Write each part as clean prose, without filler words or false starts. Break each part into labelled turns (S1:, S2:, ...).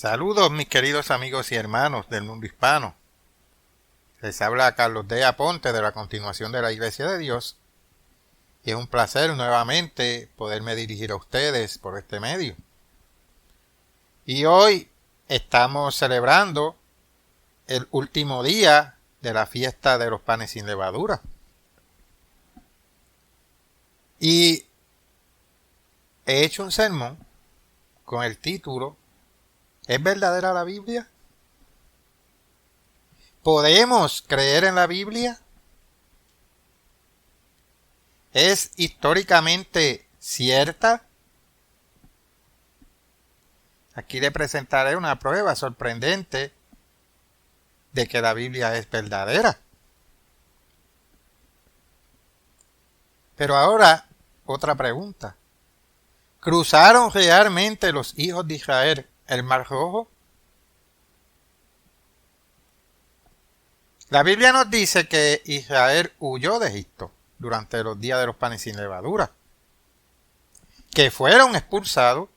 S1: Saludos mis queridos amigos y hermanos del mundo hispano. Les habla Carlos D. Aponte de la Continuación de la Iglesia de Dios y es un placer nuevamente poderme dirigir a ustedes por este medio. Y hoy estamos celebrando el último día de la fiesta de los panes sin levadura. Y he hecho un sermón con el título ¿Es verdadera la Biblia? ¿Podemos creer en la Biblia? ¿Es históricamente cierta? Aquí le presentaré una prueba sorprendente de que la Biblia es verdadera. Pero ahora, otra pregunta. ¿Cruzaron realmente los hijos de Israel el Mar Rojo? La Biblia nos dice que Israel huyó de Egipto durante los días de los panes sin levadura, que fueron expulsados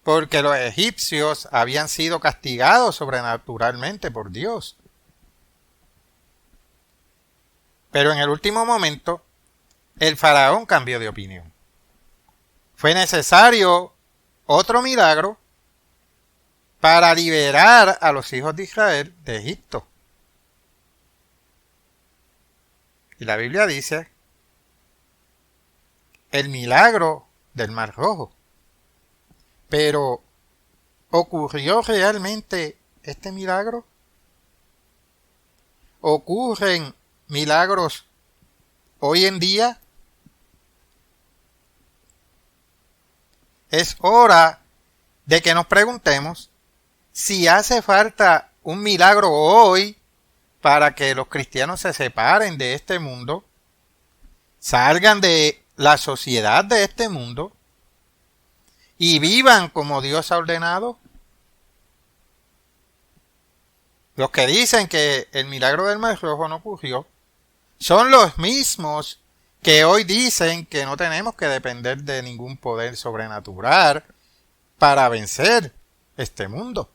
S1: porque los egipcios habían sido castigados sobrenaturalmente por Dios. Pero en el último momento, el faraón cambió de opinión. Fue necesario otro milagro para liberar a los hijos de Israel de Egipto. Y la Biblia dice el milagro del Mar Rojo. Pero, ¿ocurrió realmente este milagro? ¿Ocurren milagros hoy en día? Es hora de que nos preguntemos si hace falta un milagro hoy para que los cristianos se separen de este mundo, salgan de la sociedad de este mundo y vivan como Dios ha ordenado. Los que dicen que el milagro del Mar Rojo no ocurrió son los mismos que hoy dicen que no tenemos que depender de ningún poder sobrenatural para vencer este mundo.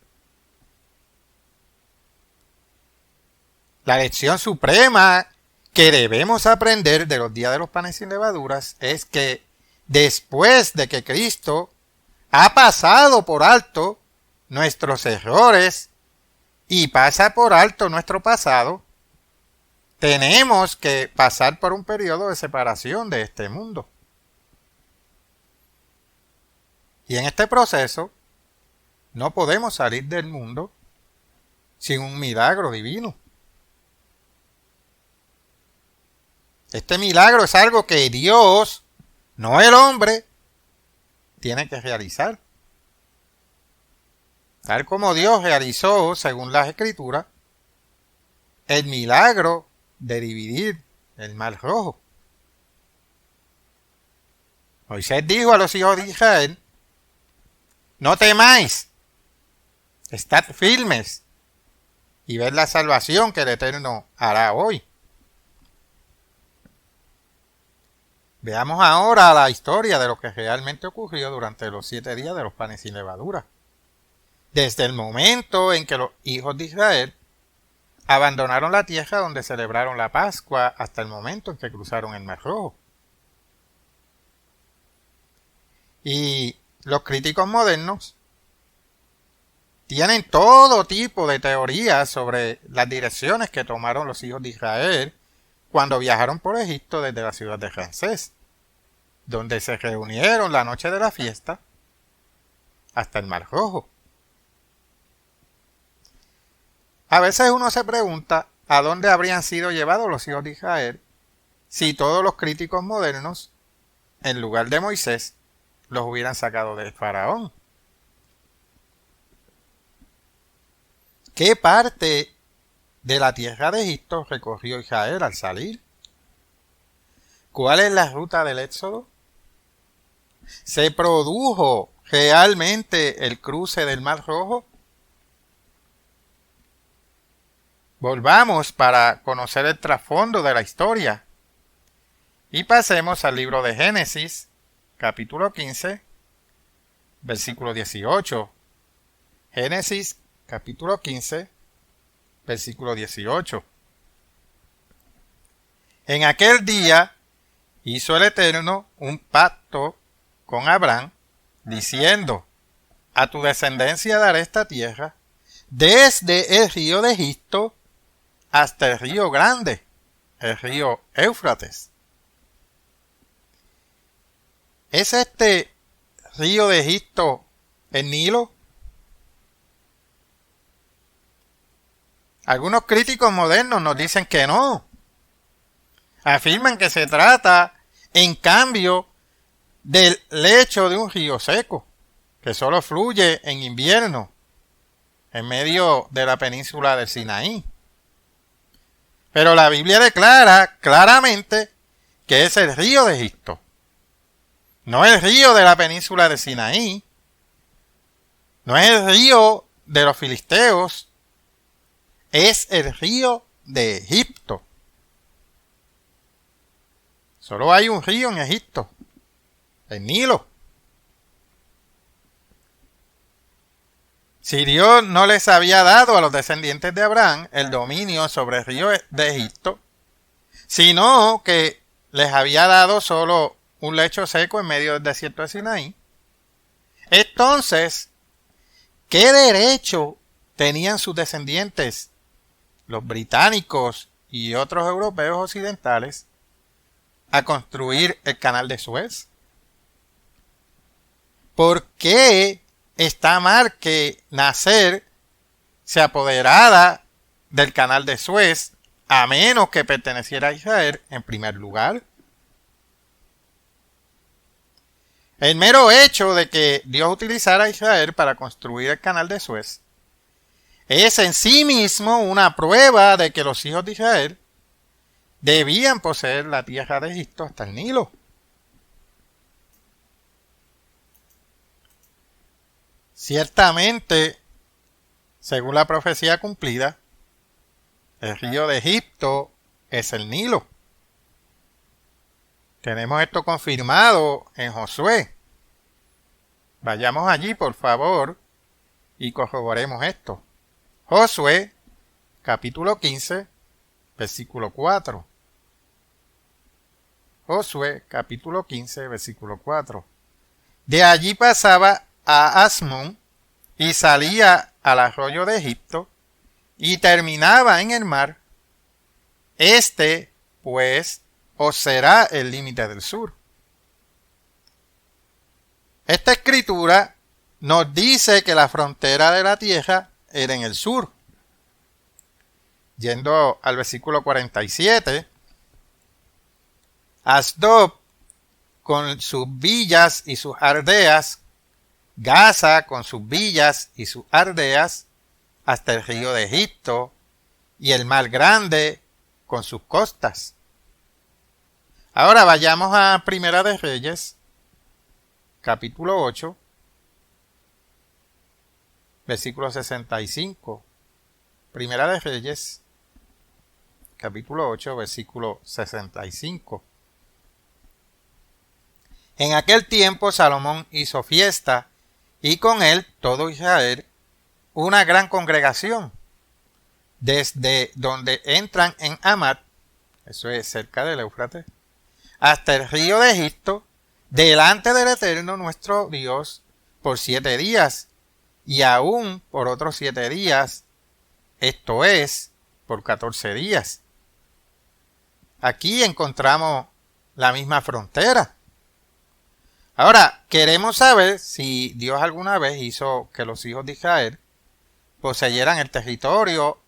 S1: La lección suprema que debemos aprender de los días de los panes sin levaduras es que después de que Cristo ha pasado por alto nuestros errores y pasa por alto nuestro pasado, tenemos que pasar por un periodo de separación de este mundo. Y en este proceso no podemos salir del mundo sin un milagro divino. Este milagro es algo que Dios, no el hombre, tiene que realizar. Tal como Dios realizó, según las Escrituras, el milagro de dividir el Mar Rojo. Moisés dijo a los hijos de Israel: no temáis, estad firmes y ved la salvación que el Eterno hará hoy. Veamos ahora la historia de lo que realmente ocurrió durante los 7 días de los panes sin levadura. Desde el momento en que los hijos de Israel abandonaron la tierra donde celebraron la Pascua hasta el momento en que cruzaron el Mar Rojo. Y los críticos modernos tienen todo tipo de teorías sobre las direcciones que tomaron los hijos de Israel cuando viajaron por Egipto desde la ciudad de Ramsés, donde se reunieron la noche de la fiesta hasta el Mar Rojo. A veces uno se pregunta a dónde habrían sido llevados los hijos de Israel si todos los críticos modernos, en lugar de Moisés, los hubieran sacado del faraón. ¿Qué parte de la tierra de Egipto recorrió Israel al salir? ¿Cuál es la ruta del éxodo? ¿Se produjo realmente el cruce del Mar Rojo? Volvamos para conocer el trasfondo de la historia y pasemos al libro de Génesis, capítulo 15, versículo 18, Génesis capítulo 15, versículo 18. En aquel día hizo el Eterno un pacto con Abraham, diciendo: a tu descendencia daré esta tierra, desde el río de Egipto hasta el río grande, el río Éufrates. ¿Es este río de Egipto el Nilo? Algunos críticos modernos nos dicen que no. Afirman que se trata, en cambio, del lecho de un río seco, que solo fluye en invierno, en medio de la península del Sinaí. Pero la Biblia declara claramente que es el río de Egipto, no el río de la península del Sinaí, no es el río de los filisteos, es el río de Egipto. Solo hay un río en Egipto, el Nilo. Si Dios no les había dado a los descendientes de Abraham el dominio sobre el río de Egipto, sino que les había dado solo un lecho seco en medio del desierto de Sinaí, entonces, ¿qué derecho tenían sus descendientes, los británicos y otros europeos occidentales, a construir el canal de Suez? ¿Por qué está mal que Nasser se apoderara del canal de Suez, a menos que perteneciera a Israel en primer lugar? El mero hecho de que Dios utilizara a Israel para construir el canal de Suez es en sí mismo una prueba de que los hijos de Israel debían poseer la tierra de Egipto hasta el Nilo. Ciertamente, según la profecía cumplida, el río de Egipto es el Nilo. Tenemos esto confirmado en Josué. Vayamos allí, por favor, y corroboremos esto. Josué, capítulo 15, versículo 4. Josué, capítulo 15, versículo 4. De allí pasaba a Asmón y salía al arroyo de Egipto y terminaba en el mar. Este, pues, os será el límite del sur. Esta escritura nos dice que la frontera de la tierra era en el sur. Yendo al versículo 47, Asdod con sus villas y sus aldeas, Gaza con sus villas y sus aldeas, hasta el río de Egipto, y el mar grande con sus costas. Ahora vayamos a Primera de Reyes, capítulo 8, versículo 65. Primera de Reyes, capítulo 8, versículo 65. En aquel tiempo Salomón hizo fiesta, y con él todo Israel, una gran congregación, desde donde entran en Hamat, eso es cerca del Éufrates, hasta el río de Egipto, delante del Eterno nuestro Dios, por 7 días, y aún por otros 7 días, esto es, por 14 días. Aquí encontramos la misma frontera. Ahora, queremos saber si Dios alguna vez hizo que los hijos de Israel poseyeran el territorio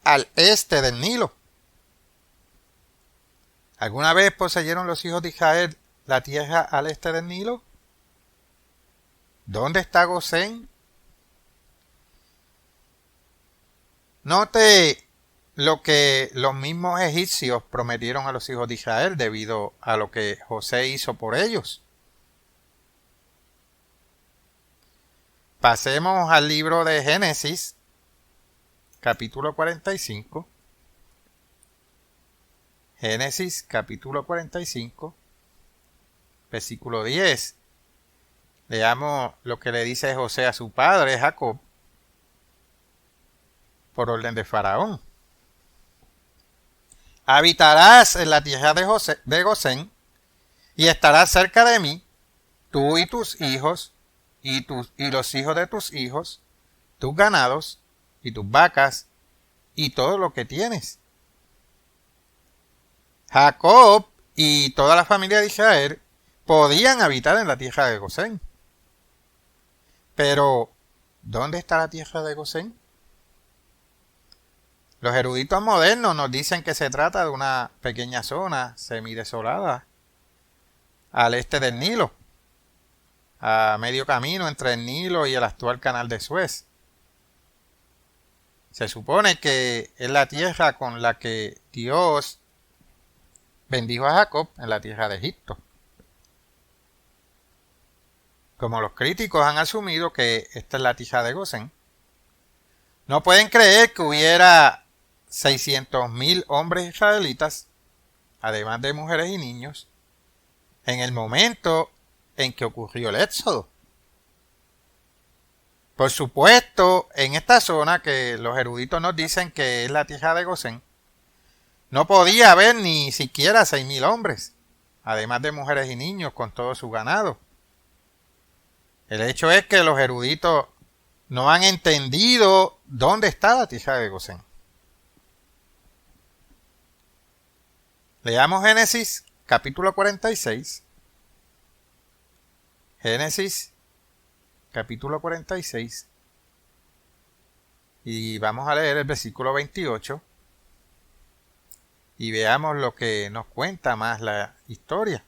S1: al este del Nilo. ¿Alguna vez poseyeron los hijos de Israel la tierra al este del Nilo? ¿Dónde está Gosén? Note lo que los mismos egipcios prometieron a los hijos de Israel debido a lo que José hizo por ellos. Pasemos al libro de Génesis, capítulo 45. Génesis, capítulo 45, versículo 10. Leamos lo que le dice José a su padre Jacob por orden de Faraón. Habitarás en la tierra de Gosén y estarás cerca de mí, tú y tus hijos y los hijos de tus hijos, tus ganados y tus vacas y todo lo que tienes. Jacob y toda la familia de Israel podían habitar en la tierra de Gosén. Pero, ¿dónde está la tierra de Gosén? Los eruditos modernos nos dicen que se trata de una pequeña zona semidesolada al este del Nilo, a medio camino entre el Nilo y el actual canal de Suez. Se supone que es la tierra con la que Dios bendijo a Jacob en la tierra de Egipto. Como los críticos han asumido que esta es la tierra de Gosén, no pueden creer que hubiera 600,000 hombres israelitas, además de mujeres y niños, en el momento en que ocurrió el éxodo. Por supuesto, en esta zona que los eruditos nos dicen que es la tierra de Gosén, no podía haber ni siquiera 6,000 hombres, además de mujeres y niños con todo su ganado. El hecho es que los eruditos no han entendido dónde está la tierra de Gosén. Leamos Génesis capítulo 46. Génesis capítulo 46. Y vamos a leer el versículo 28. Y veamos lo que nos cuenta más la historia.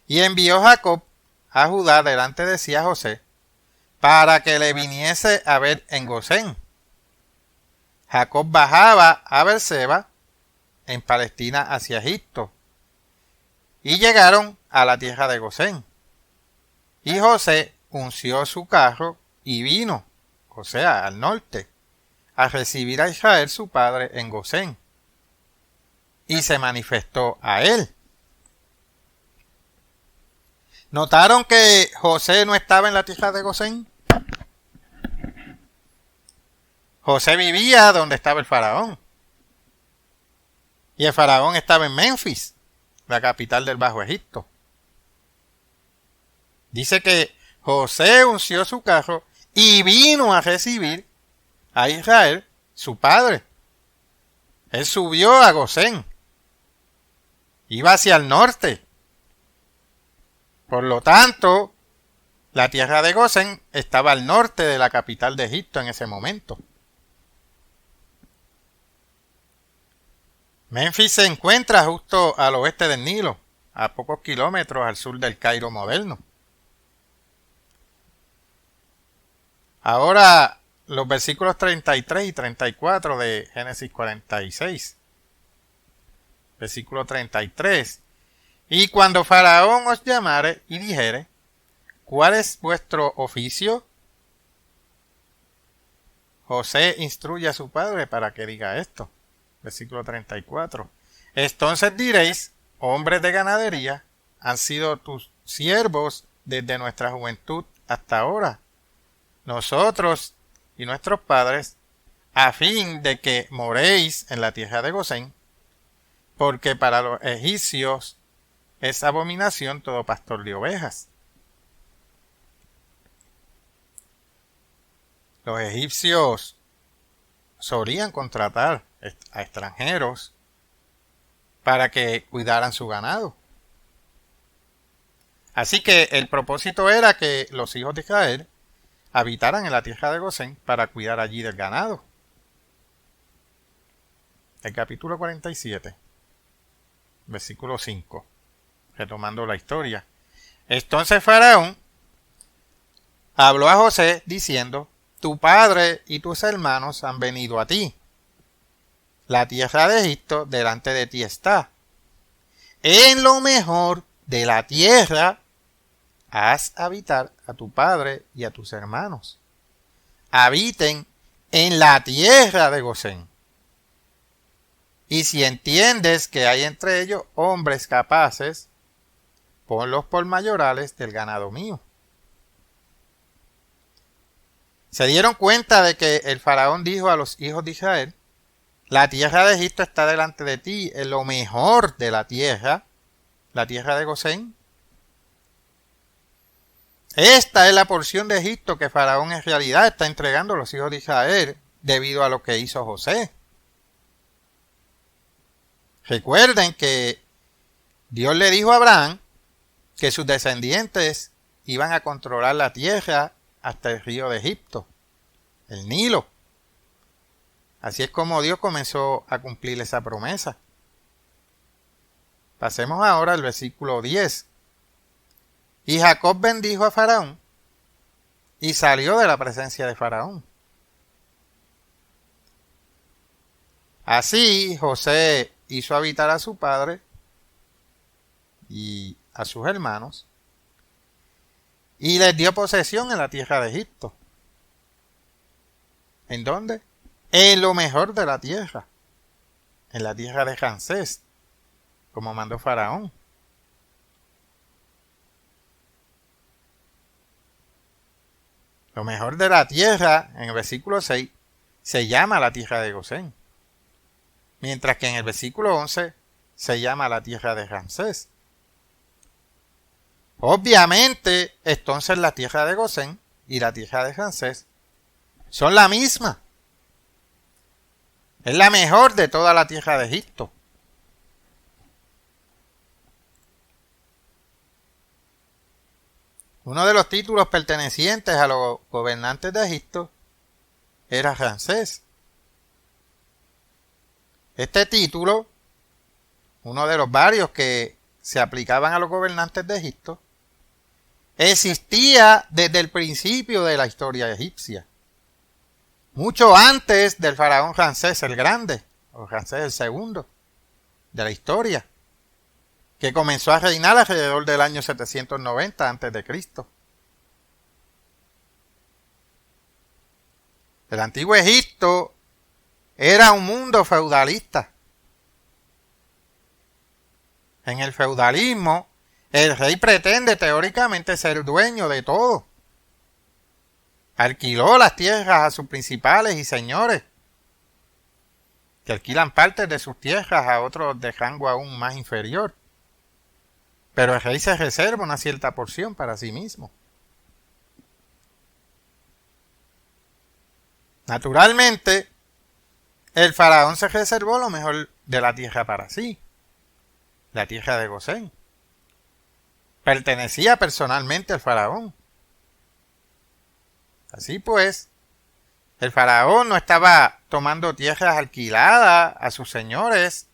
S1: Y envió Jacob a Judá delante de sí a José, para que le viniese a ver en Gosén. Jacob bajaba a Beerseba, en Palestina hacia Egipto, y llegaron a la tierra de Gosén. Y José unció su carro y vino, o sea, al norte, a recibir a Israel su padre en Gosén, y se manifestó a él. ¿Notaron que José no estaba en la tierra de Gosén? José vivía donde estaba el faraón. Y el faraón estaba en Memphis, la capital del Bajo Egipto. Dice que José unció su carro y vino a recibir a Israel, su padre. Él subió a Gosén. Iba hacia el norte. Por lo tanto, la tierra de Gosén estaba al norte de la capital de Egipto en ese momento. Memphis se encuentra justo al oeste del Nilo, a pocos kilómetros al sur del Cairo moderno. Ahora, los versículos 33 y 34 de Génesis 46. Versículo 33. Y cuando Faraón os llamare y dijere, ¿cuál es vuestro oficio? José instruye a su padre para que diga esto. Versículo 34. Entonces diréis, hombres de ganadería, han sido tus siervos desde nuestra juventud hasta ahora, nosotros y nuestros padres, a fin de que moréis en la tierra de Gosén, porque para los egipcios es abominación todo pastor de ovejas. Los egipcios solían contratar a extranjeros para que cuidaran su ganado. Así que el propósito era que los hijos de Israel habitaran en la tierra de Gosén para cuidar allí del ganado. El capítulo 47, versículo 5, retomando la historia. Entonces Faraón habló a José diciendo, tu padre y tus hermanos han venido a ti. La tierra de Egipto delante de ti está. En lo mejor de la tierra haz habitar a tu padre y a tus hermanos. Habiten en la tierra de Gosén. Y si entiendes que hay entre ellos hombres capaces, ponlos por mayorales del ganado mío. Se dieron cuenta de que el faraón dijo a los hijos de Israel: la tierra de Egipto está delante de ti, es lo mejor de la tierra de Gosén. Esta es la porción de Egipto que Faraón en realidad está entregando a los hijos de Israel debido a lo que hizo José. Recuerden que Dios le dijo a Abraham que sus descendientes iban a controlar la tierra hasta el río de Egipto, el Nilo. Así es como Dios comenzó a cumplir esa promesa. Pasemos ahora al versículo 10. Y Jacob bendijo a Faraón y salió de la presencia de Faraón. Así José hizo habitar a su padre y a sus hermanos y les dio posesión en la tierra de Egipto. ¿En dónde? En lo mejor de la tierra, en la tierra de Ramsés, como mandó Faraón. Lo mejor de la tierra, en el versículo 6, se llama la tierra de Gosén, mientras que en el versículo 11 se llama la tierra de Ramsés. Obviamente, entonces la tierra de Gosén y la tierra de Ramsés son la misma. Es la mejor de toda la tierra de Egipto. Uno de los títulos pertenecientes a los gobernantes de Egipto era Ramsés. Este título, uno de los varios que se aplicaban a los gobernantes de Egipto, existía desde el principio de la historia egipcia. Mucho antes del faraón Ramsés el Grande, o Ramsés el Segundo, de la historia, que comenzó a reinar alrededor del año 790 a.C. El antiguo Egipto era un mundo feudalista. En el feudalismo, el rey pretende teóricamente ser dueño de todo. Alquiló las tierras a sus principales y señores, que alquilan partes de sus tierras a otros de rango aún más inferior. Pero el rey se reserva una cierta porción para sí mismo. Naturalmente, el faraón se reservó lo mejor de la tierra para sí, la tierra de Gosén. Pertenecía personalmente al faraón. Así pues, el faraón no estaba tomando tierras alquiladas a sus señores.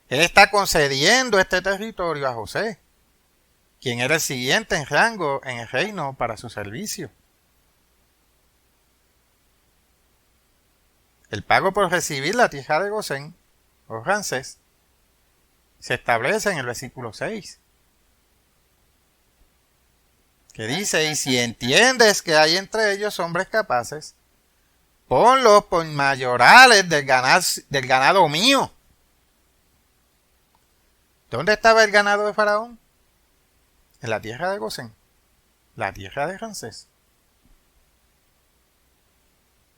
S1: Él está concediendo este territorio a José, quien era el siguiente en rango en el reino para su servicio. El pago por recibir la tierra de Gosén, o Ramsés, se establece en el versículo 6, que dice: y si entiendes que hay entre ellos hombres capaces, ponlos por mayorales del ganado mío. ¿Dónde estaba el ganado de Faraón? En la tierra de Gosén, la tierra de Ramsés.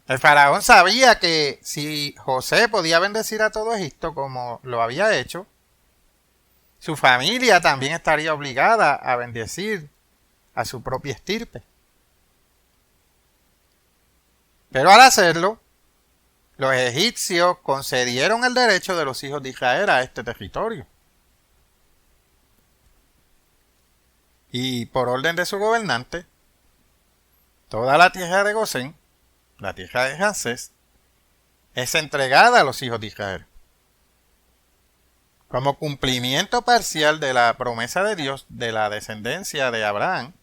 S1: El faraón sabía que si José podía bendecir a todo Egipto como lo había hecho, su familia también estaría obligada a bendecir a su propia estirpe. Pero al hacerlo, los egipcios concedieron el derecho de los hijos de Israel a este territorio. Y por orden de su gobernante, toda la tierra de Gosén, la tierra de Ramsés, es entregada a los hijos de Israel, como cumplimiento parcial de la promesa de Dios de la descendencia de Abraham,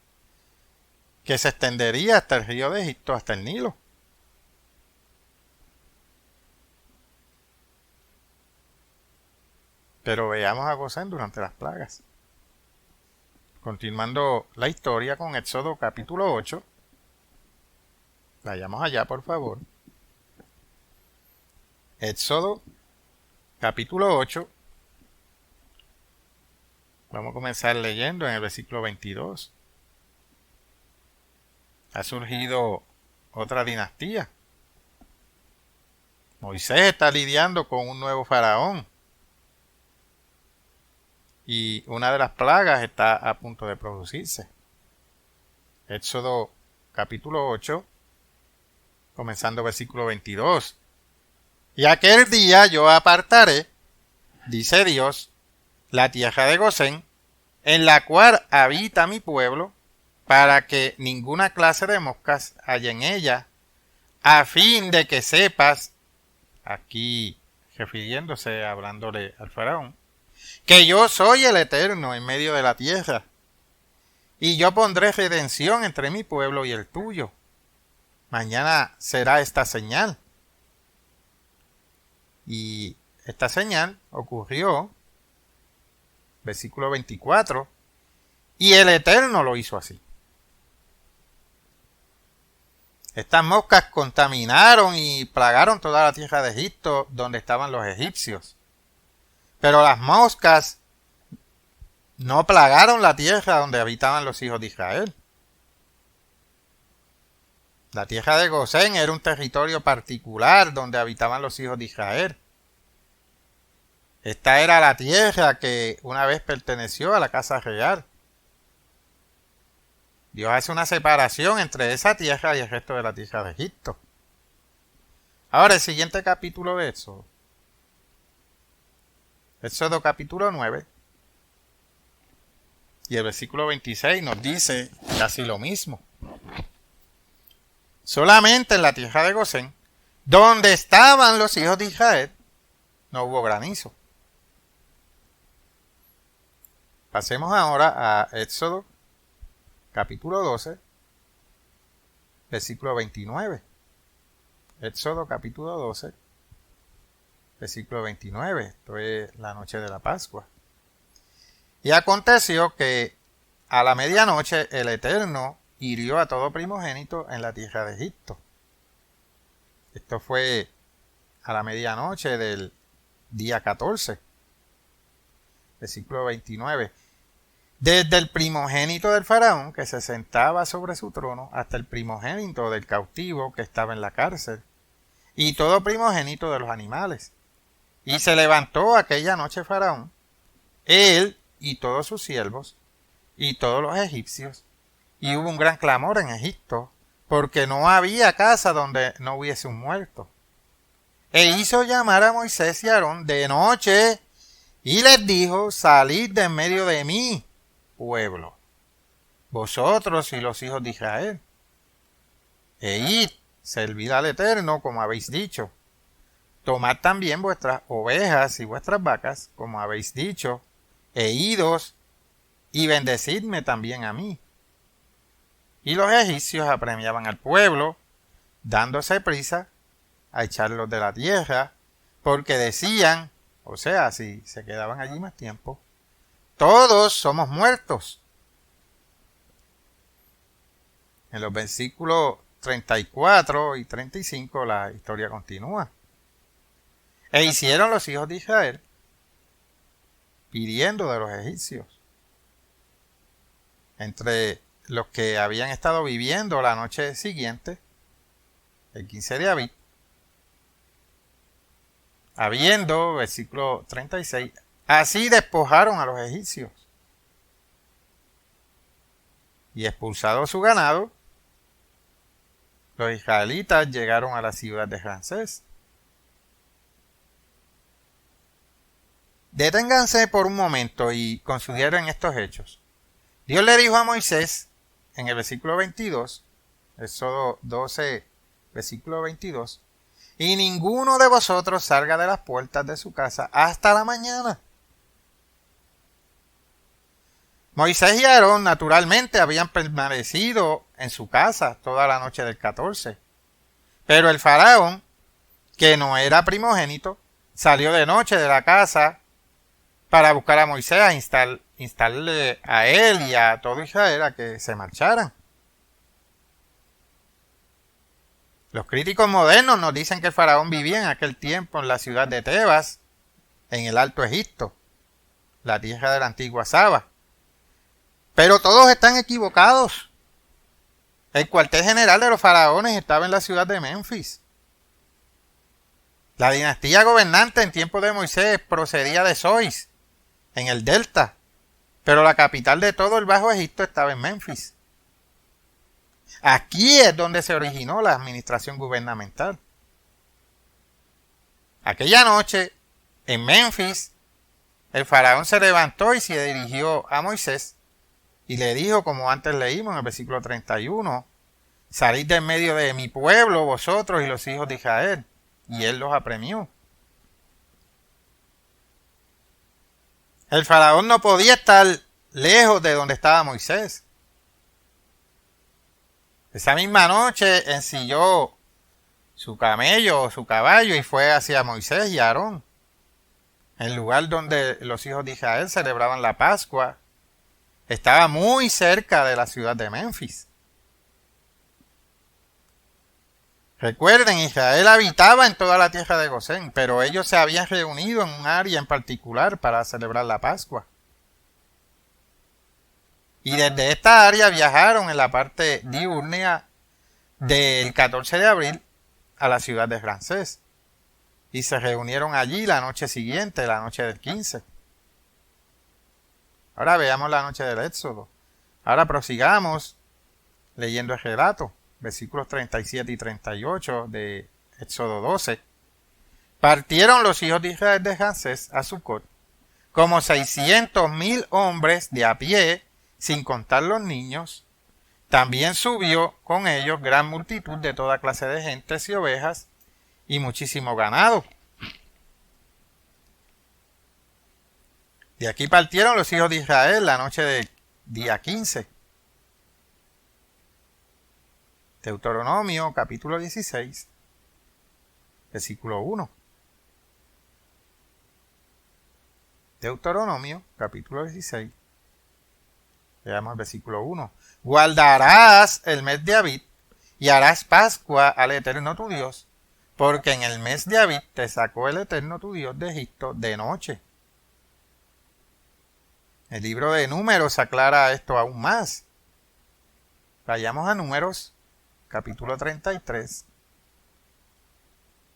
S1: que se extendería hasta el río de Egipto, hasta el Nilo. Pero veamos a Gosén durante las plagas. Continuando la historia con Éxodo capítulo 8. Vayamos allá, por favor. Éxodo capítulo 8. Vamos a comenzar leyendo en el versículo 22. Ha surgido otra dinastía. Moisés está lidiando con un nuevo faraón. Y una de las plagas está a punto de producirse. Éxodo capítulo 8, comenzando versículo 22. Y aquel día yo apartaré, dice Dios, la tierra de Gosén, en la cual habita mi pueblo, para que ninguna clase de moscas haya en ella, a fin de que sepas, aquí refiriéndose, hablándole al faraón, que yo soy el Eterno en medio de la tierra, y yo pondré redención entre mi pueblo y el tuyo. Mañana será esta señal. Y esta señal ocurrió, versículo 24, y el Eterno lo hizo así. Estas moscas contaminaron y plagaron toda la tierra de Egipto donde estaban los egipcios. Pero las moscas no plagaron la tierra donde habitaban los hijos de Israel. La tierra de Gosén era un territorio particular donde habitaban los hijos de Israel. Esta era la tierra que una vez perteneció a la casa real. Dios hace una separación entre esa tierra y el resto de la tierra de Egipto. Ahora el siguiente capítulo de Éxodo. Éxodo capítulo 9. Y el versículo 26 nos dice casi lo mismo. Solamente en la tierra de Gosén, donde estaban los hijos de Israel, no hubo granizo. Pasemos ahora a Éxodo capítulo 12, versículo 29. Éxodo capítulo 12, versículo 29. Esto es la noche de la Pascua. Y aconteció que a la medianoche el Eterno hirió a todo primogénito en la tierra de Egipto. Esto fue a la medianoche del día 14. Versículo 29. Desde el primogénito del faraón que se sentaba sobre su trono hasta el primogénito del cautivo que estaba en la cárcel y todo primogénito de los animales. Y se levantó aquella noche faraón, él y todos sus siervos y todos los egipcios, y hubo un gran clamor en Egipto, porque no había casa donde no hubiese un muerto. E hizo llamar a Moisés y a Aarón de noche, y les dijo: salid de en medio de mí, pueblo, vosotros y los hijos de Israel, e id, servid al Eterno como habéis dicho. Tomad también vuestras ovejas y vuestras vacas, como habéis dicho, e idos, y bendecidme también a mí. Y los egipcios apremiaban al pueblo, dándose prisa a echarlos de la tierra, porque decían, o sea, si se quedaban allí más tiempo, todos somos muertos. En los versículos 34 y 35 la historia continúa. E hicieron los hijos de Israel, pidiendo de los egipcios, entre los que habían estado viviendo la noche siguiente, el 15 de Abib, habiendo, versículo 36, así despojaron a los egipcios. Y expulsado su ganado, los israelitas llegaron a la ciudad de Ramsés. Deténganse por un momento y consideren estos hechos. Dios le dijo a Moisés, en el versículo 22, Éxodo 12, versículo 22, y ninguno de vosotros salga de las puertas de su casa hasta la mañana. Moisés y Aarón naturalmente habían permanecido en su casa toda la noche del 14. Pero el faraón, que no era primogénito, salió de noche de la casa para buscar a Moisés, a instarle a él y a todo Israel a que se marcharan. Los críticos modernos nos dicen que el faraón vivía en aquel tiempo en la ciudad de Tebas, en el Alto Egipto. la tierra de la antigua Saba. Pero todos están equivocados. El cuartel general de los faraones estaba en la ciudad de Memphis. La dinastía gobernante en tiempo de Moisés procedía de Sois, en el delta, pero la capital de todo el Bajo Egipto estaba en Memphis. Aquí es donde se originó la administración gubernamental. Aquella noche, en Memphis, el faraón se levantó y se dirigió a Moisés y le dijo, como antes leímos en el versículo 31, salid de en medio de mi pueblo, vosotros y los hijos de Israel. Y él los apremió. El faraón no podía estar lejos de donde estaba Moisés. Esa misma noche ensilló su camello o su caballo y fue hacia Moisés y Aarón, el lugar donde los hijos de Israel celebraban la Pascua. Estaba muy cerca de la ciudad de Memphis. Recuerden, Israel habitaba en toda la tierra de Gosén, pero ellos se habían reunido en un área en particular para celebrar la Pascua. Y desde esta área viajaron en la parte diurna del 14 de abril a la ciudad de Ramsés. Y se reunieron allí la noche siguiente, la noche del 15. Ahora veamos la noche del Éxodo. Ahora prosigamos leyendo el relato. Versículos 37 y 38 de Éxodo 12. Partieron los hijos de Israel de Ramsés a Sucot, como 600,000 hombres de a pie, sin contar los niños. También subió con ellos gran multitud de toda clase de gentes y ovejas, y muchísimo ganado. De aquí partieron los hijos de Israel la noche del día 15. Deuteronomio capítulo 16, versículo 1. Deuteronomio capítulo 16. Veamos el versículo 1. Guardarás el mes de Abib y harás Pascua al Eterno tu Dios, porque en el mes de Abib te sacó el Eterno tu Dios de Egipto de noche. El libro de Números aclara esto aún más. Vayamos a Números capítulo 33.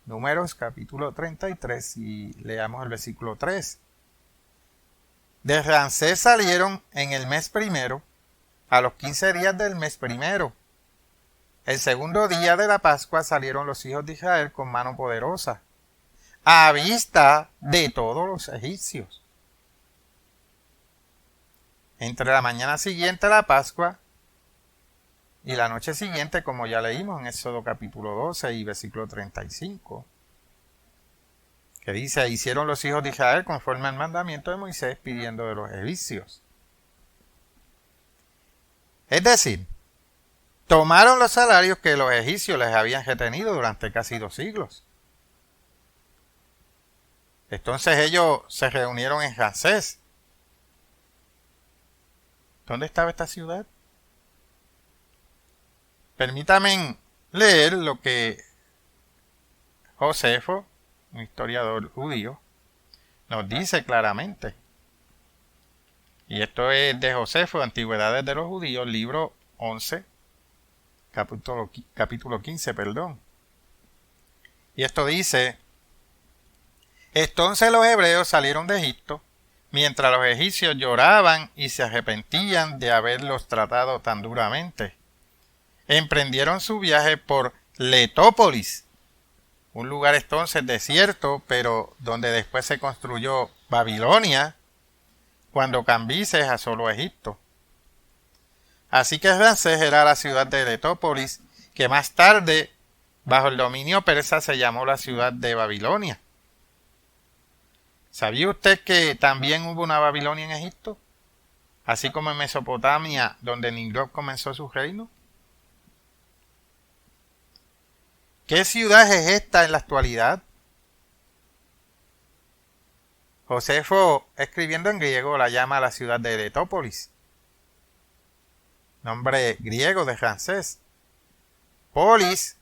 S1: Números capítulo 33 y leamos el versículo 3. De Ramsés salieron en el mes primero, a los 15 días del mes primero. El segundo día de la Pascua salieron los hijos de Israel con mano poderosa, a vista de todos los egipcios. Entre la mañana siguiente a la Pascua y la noche siguiente, como ya leímos en Éxodo capítulo 12 y versículo 35, que dice, hicieron los hijos de Israel conforme al mandamiento de Moisés pidiendo de los egipcios. Es decir, tomaron los salarios que los egipcios les habían retenido durante casi 2 siglos. Entonces ellos se reunieron en Ramsés. ¿Dónde estaba esta ciudad? Permítanme leer lo que Josefo, un historiador judío, nos dice claramente. Y esto es de Josefo, Antigüedades de los Judíos, libro 11, capítulo 15, perdón. Y esto dice, entonces los hebreos salieron de Egipto, mientras los egipcios lloraban y se arrepentían de haberlos tratado tan duramente. Emprendieron su viaje por Letópolis, un lugar entonces desierto, pero donde después se construyó Babilonia, cuando Cambises asoló Egipto. Así que Ramsés era la ciudad de Letópolis, que más tarde, bajo el dominio persa, se llamó la ciudad de Babilonia. ¿Sabía usted que también hubo una Babilonia en Egipto? Así como en Mesopotamia, donde Nimrod comenzó su reino. ¿Qué ciudad es esta en la actualidad? Josefo, escribiendo en griego, la llama la ciudad de Letópolis, nombre griego de Ramsés. Polis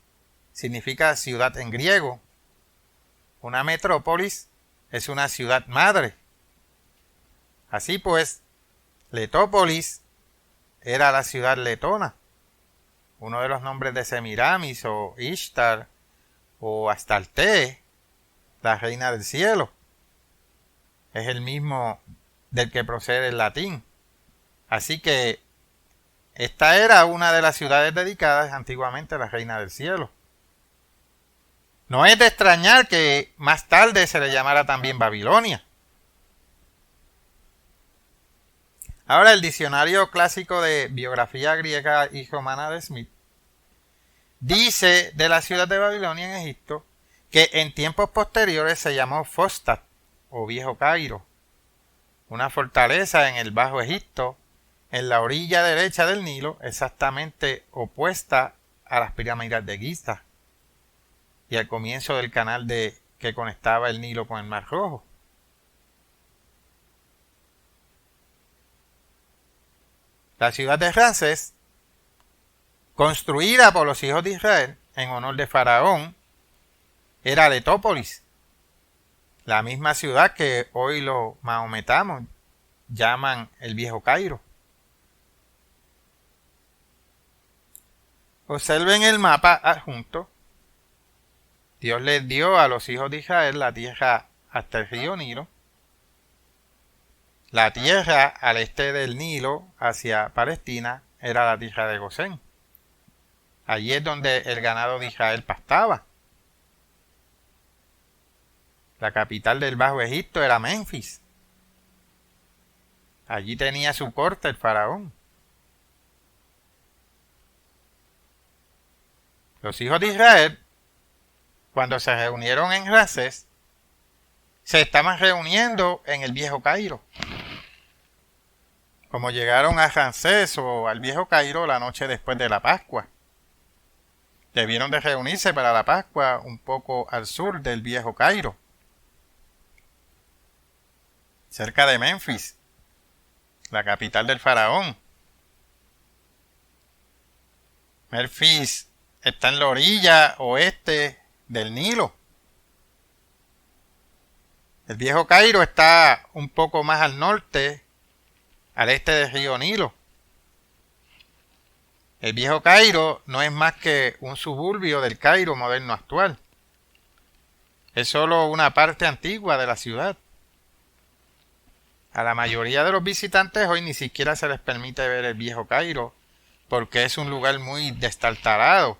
S1: significa ciudad en griego. Una metrópolis es una ciudad madre. Así pues, Letópolis era la ciudad letona, uno de los nombres de Semiramis o Ishtar o Astarte, la reina del cielo. Es el mismo del que procede el latín. Así que esta era una de las ciudades dedicadas antiguamente a la reina del cielo. No es de extrañar que más tarde se le llamara también Babilonia. Ahora, el diccionario clásico de biografía griega y romana de Smith dice de la ciudad de Babilonia en Egipto que en tiempos posteriores se llamó Fostat o Viejo Cairo, una fortaleza en el Bajo Egipto, en la orilla derecha del Nilo, exactamente opuesta a las pirámides de Giza y al comienzo del canal que conectaba el Nilo con el Mar Rojo. La ciudad de Ramsés, construida por los hijos de Israel en honor de Faraón, era Letópolis, la misma ciudad que hoy los mahometanos llaman el Viejo Cairo. Observen el mapa adjunto. Dios les dio a los hijos de Israel la tierra hasta el río Nilo, la tierra al este del Nilo hacia Palestina era la tierra de Gosén. Allí es donde el ganado de Israel pastaba. La capital del Bajo Egipto era Menfis. Allí tenía su corte el faraón. Los hijos de Israel, cuando se reunieron en Ramsés, se estaban reuniendo en el Viejo Cairo. Como llegaron a Ramsés o al Viejo Cairo la noche después de la Pascua. Debieron de reunirse para la Pascua un poco al sur del Viejo Cairo, cerca de Menfis, la capital del faraón. Menfis está en la orilla oeste del Nilo. El Viejo Cairo está un poco más al norte, al este del río Nilo. El Viejo Cairo no es más que un suburbio del Cairo moderno actual. Es solo una parte antigua de la ciudad. A la mayoría de los visitantes hoy ni siquiera se les permite ver el Viejo Cairo porque es un lugar muy destartalado.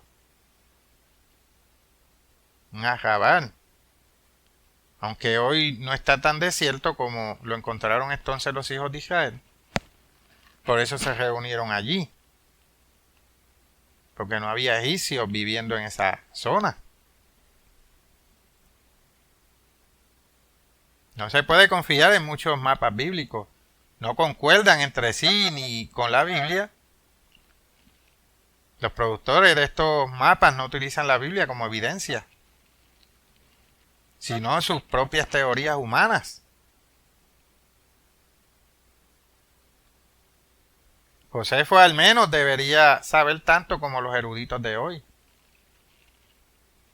S1: Un arrabal. Aunque hoy no está tan desierto como lo encontraron entonces los hijos de Israel. Por eso se reunieron allí. Porque no había egipcios viviendo en esa zona. No se puede confiar en muchos mapas bíblicos. No concuerdan entre sí ni con la Biblia. Los productores de estos mapas no utilizan la Biblia como evidencia, sino sus propias teorías humanas. Josefo al menos debería saber tanto como los eruditos de hoy.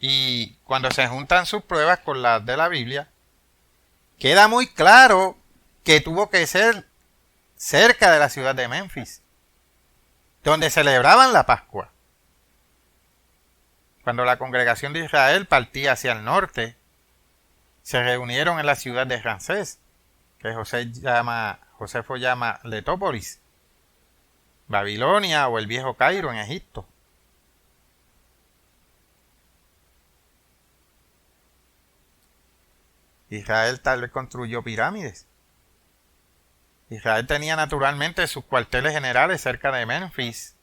S1: Y cuando se juntan sus pruebas con las de la Biblia, queda muy claro que tuvo que ser cerca de la ciudad de Menfis, donde celebraban la Pascua. Cuando la congregación de Israel partía hacia el norte, se reunieron en la ciudad de Ramsés, que Josefo llama Letópolis, Babilonia o el Viejo Cairo en Egipto. Israel tal vez construyó pirámides. Israel tenía naturalmente sus cuarteles generales cerca de Menfis,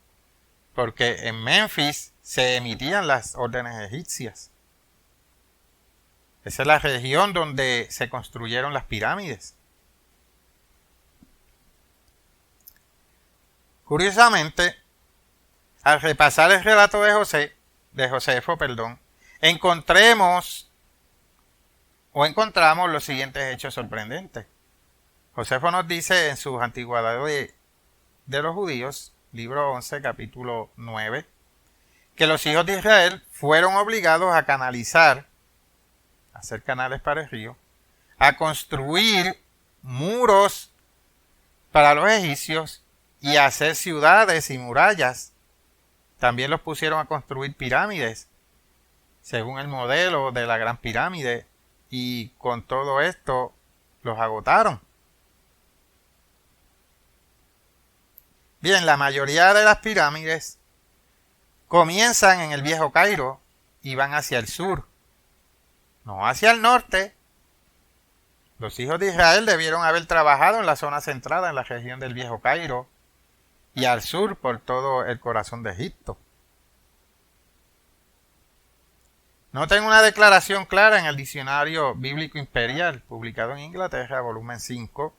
S1: porque en Menfis se emitían las órdenes egipcias. Esa es la región donde se construyeron las pirámides. Curiosamente, al repasar el relato de Josefo, encontramos los siguientes hechos sorprendentes. Josefo nos dice en sus Antigüedades de los Judíos, libro 11, capítulo 9, que los hijos de Israel fueron obligados a hacer canales para el río, a construir muros para los egipcios y hacer ciudades y murallas. También los pusieron a construir pirámides, según el modelo de la Gran Pirámide, y con todo esto los agotaron. Bien, la mayoría de las pirámides comienzan en el Viejo Cairo y van hacia el sur, no hacia el norte. Los hijos de Israel debieron haber trabajado en la zona centrada, en la región del Viejo Cairo, y al sur por todo el corazón de Egipto. Noten una declaración clara en el Diccionario Bíblico Imperial, publicado en Inglaterra, volumen 5,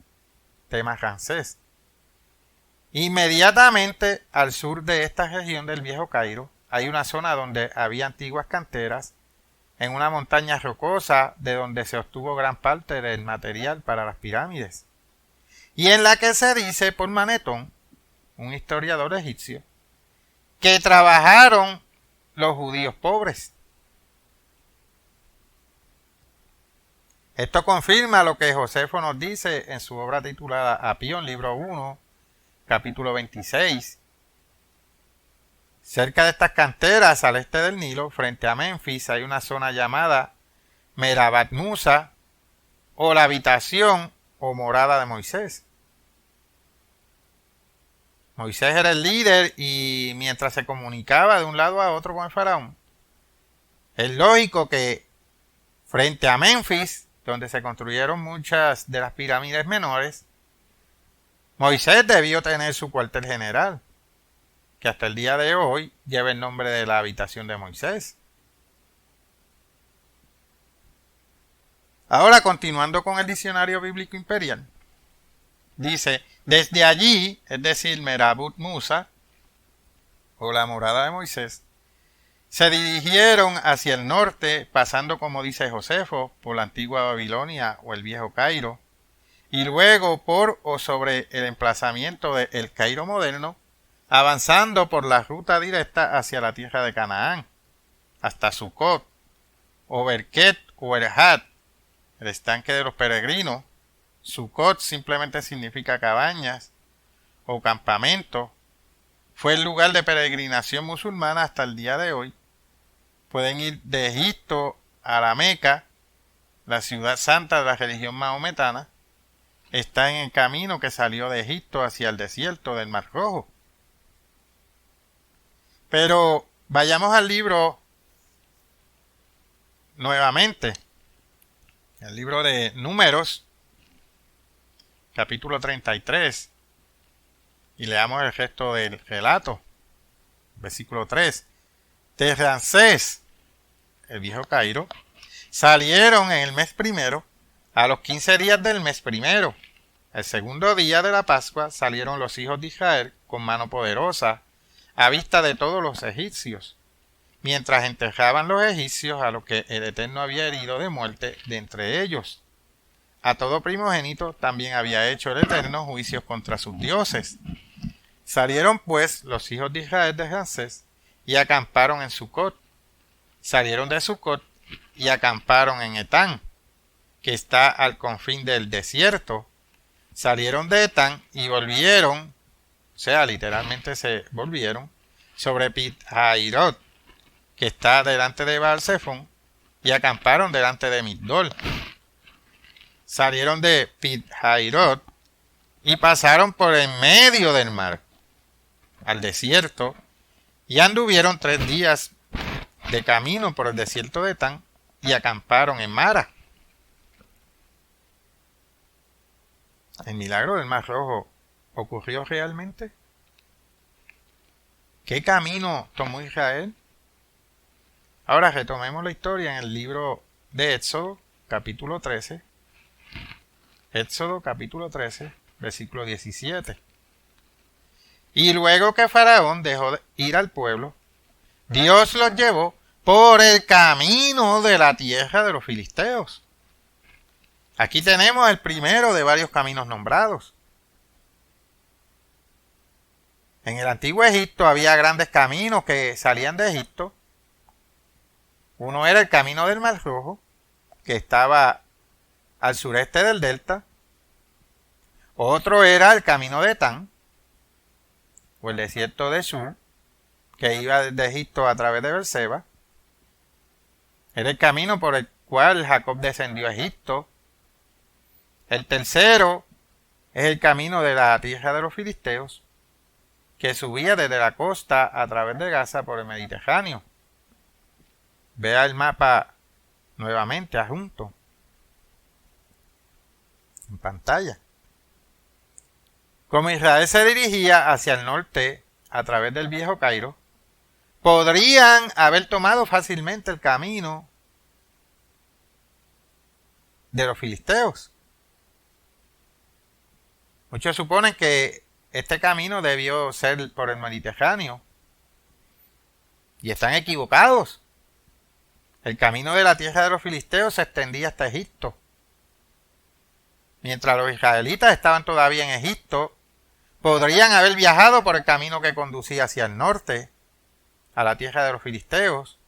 S1: tema Ramsés. Inmediatamente al sur de esta región del Viejo Cairo hay una zona donde había antiguas canteras, en una montaña rocosa de donde se obtuvo gran parte del material para las pirámides, y en la que se dice por Manetón, un historiador egipcio, que trabajaron los judíos pobres. Esto confirma lo que Josefo nos dice en su obra titulada Apión, libro 1, capítulo 26. Cerca de estas canteras, al este del Nilo, frente a Memphis, hay una zona llamada Merabat Musa, o la habitación o morada de Moisés. Moisés era el líder y mientras se comunicaba de un lado a otro con el faraón, es lógico que frente a Memphis, donde se construyeron muchas de las pirámides menores, Moisés debió tener su cuartel general, que hasta el día de hoy lleva el nombre de la habitación de Moisés. Ahora, continuando con el Diccionario Bíblico Imperial, dice, desde allí, es decir, Merabut Musa, o la morada de Moisés, se dirigieron hacia el norte, pasando, como dice Josefo, por la antigua Babilonia o el Viejo Cairo, y luego por o sobre el emplazamiento de El Cairo moderno, avanzando por la ruta directa hacia la tierra de Canaán, hasta Sucot, o Berket o Erhat, el estanque de los peregrinos. Sucot simplemente significa cabañas o campamento. Fue el lugar de peregrinación musulmana hasta el día de hoy. Pueden ir de Egipto a la Meca, la ciudad santa de la religión mahometana. Está en el camino que salió de Egipto hacia el desierto del Mar Rojo. Pero vayamos al libro nuevamente. El libro de Números, capítulo 33. Y leamos el resto del relato. Versículo 3. De Ramsés, el Viejo Cairo, salieron en el mes primero, a los 15 días del mes primero. El segundo día de la Pascua salieron los hijos de Israel con mano poderosa, a vista de todos los egipcios, mientras enterraban los egipcios a los que el Eterno había herido de muerte de entre ellos. A todo primogénito también había hecho el Eterno juicios contra sus dioses. Salieron pues los hijos de Israel de Ramsés y acamparon en Sucot. Salieron de Sucot y acamparon en Etán, que está al confín del desierto. Salieron de Etán y volvieron, o sea, literalmente se volvieron, sobre Pit-Hairot, que está delante de Baal-Zephón, y acamparon delante de Migdol. Salieron de Pit-Hairot y pasaron por en medio del mar, al desierto, y anduvieron 3 días de camino por el desierto de Etán, y acamparon en Mara. ¿El milagro del Mar Rojo ocurrió realmente? ¿Qué camino tomó Israel? Ahora retomemos la historia en el libro de Éxodo, capítulo 13. Éxodo, capítulo 13, versículo 17. Y luego que Faraón dejó de ir al pueblo, Dios los llevó por el camino de la tierra de los filisteos. Aquí tenemos el primero de varios caminos nombrados. En el antiguo Egipto había grandes caminos que salían de Egipto. Uno era el camino del Mar Rojo, que estaba al sureste del delta. Otro era el camino de Etán, o el desierto de Sur, que iba desde Egipto a través de Beerseba. Era el camino por el cual Jacob descendió a Egipto. El tercero es el camino de la tierra de los filisteos, que subía desde la costa a través de Gaza por el Mediterráneo. Vea el mapa nuevamente adjunto en pantalla. Como Israel se dirigía hacia el norte a través del viejo Cairo, podrían haber tomado fácilmente el camino de los filisteos. Muchos suponen que este camino debió ser por el Mediterráneo y están equivocados. El camino de la tierra de los filisteos se extendía hasta Egipto. Mientras los israelitas estaban todavía en Egipto, podrían haber viajado por el camino que conducía hacia el norte, a la tierra de los filisteos,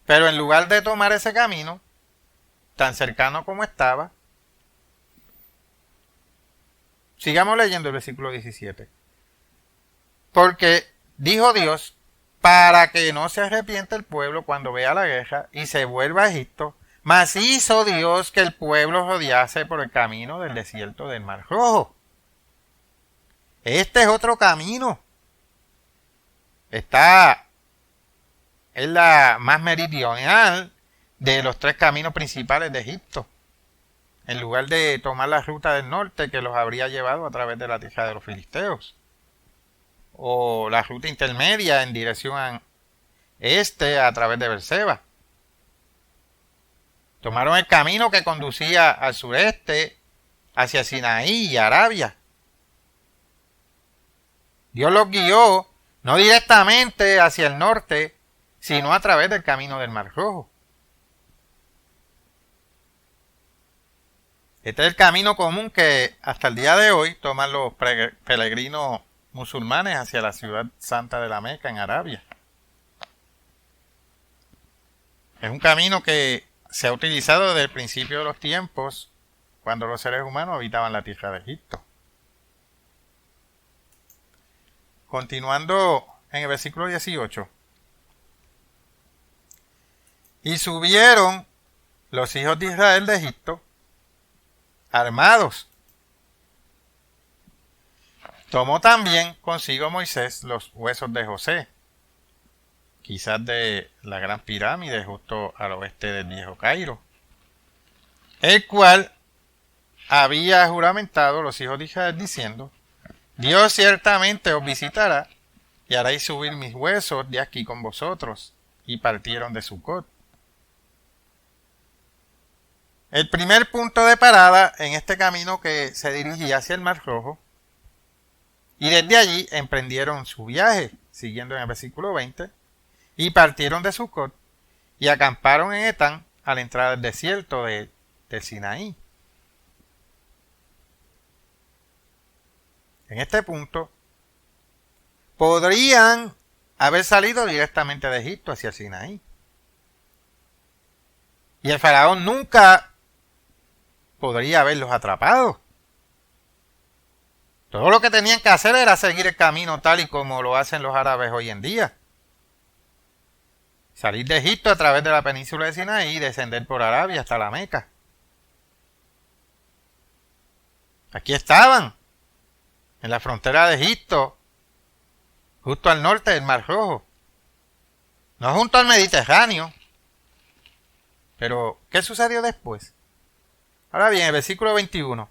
S1: pero en lugar de tomar ese camino, tan cercano como estaba, sigamos leyendo el versículo 17. Porque dijo Dios, para que no se arrepienta el pueblo cuando vea la guerra y se vuelva a Egipto, mas hizo Dios que el pueblo rodease por el camino del desierto del Mar Rojo. Este es otro camino. Es la más meridional de los tres caminos principales de Egipto, en lugar de tomar la ruta del norte que los habría llevado a través de la tierra de los filisteos, o la ruta intermedia en dirección a través de Beerseba. Tomaron el camino que conducía al sureste hacia Sinaí y Arabia. Dios los guió no directamente hacia el norte, sino a través del camino del Mar Rojo. Este es el camino común que hasta el día de hoy toman los peregrinos musulmanes hacia la ciudad santa de la Meca en Arabia. Es un camino que se ha utilizado desde el principio de los tiempos, cuando los seres humanos habitaban la tierra de Egipto. Continuando en el versículo 18. Y subieron los hijos de Israel de Egipto armados. Tomó también consigo Moisés los huesos de José, quizás de la gran pirámide justo al oeste del viejo Cairo, el cual había juramentado los hijos de Israel diciendo, Dios ciertamente os visitará y haréis subir mis huesos de aquí con vosotros. Y partieron de Sucot. El primer punto de parada en este camino que se dirigía hacia el Mar Rojo, y desde allí emprendieron su viaje, siguiendo en el versículo 20, y partieron de Sucot y acamparon en Etán a la entrada del desierto del Sinaí. En este punto, podrían haber salido directamente de Egipto hacia el Sinaí. Y el faraón nunca podría haberlos atrapado. Todo lo que tenían que hacer era seguir el camino tal y como lo hacen los árabes hoy en día. Salir de Egipto a través de la península de Sinaí y descender por Arabia hasta la Meca. Aquí estaban, en la frontera de Egipto, justo al norte del Mar Rojo. No junto al Mediterráneo. Pero, ¿qué sucedió después? Ahora bien, el versículo 21.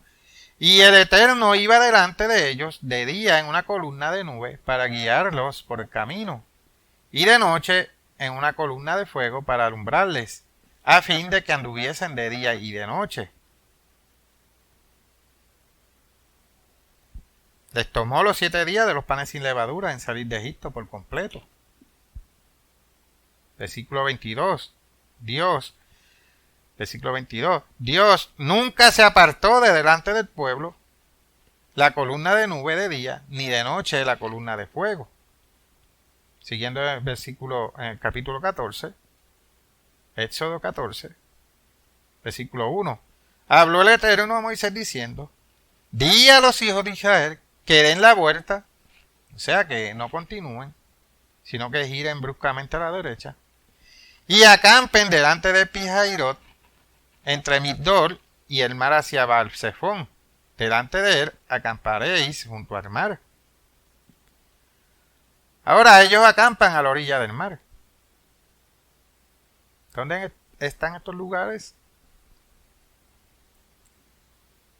S1: Y el Eterno iba delante de ellos de día en una columna de nube para guiarlos por el camino, y de noche en una columna de fuego para alumbrarles, a fin de que anduviesen de día y de noche. Les tomó los 7 días de los panes sin levadura en salir de Egipto por completo. Versículo 22. Versículo 22. Dios nunca se apartó de delante del pueblo la columna de nube de día, ni de noche la columna de fuego. Siguiendo el versículo en el capítulo 14, Éxodo 14, versículo 1. Habló el Eterno a Moisés diciendo, di a los hijos de Israel que den la vuelta, o sea que no continúen, sino que giren bruscamente a la derecha, y acampen delante de Pi-Hahirot, entre Migdol y el mar hacia Baal-Zephón. Delante de él acamparéis junto al mar. Ahora ellos acampan a la orilla del mar. ¿Dónde están estos lugares?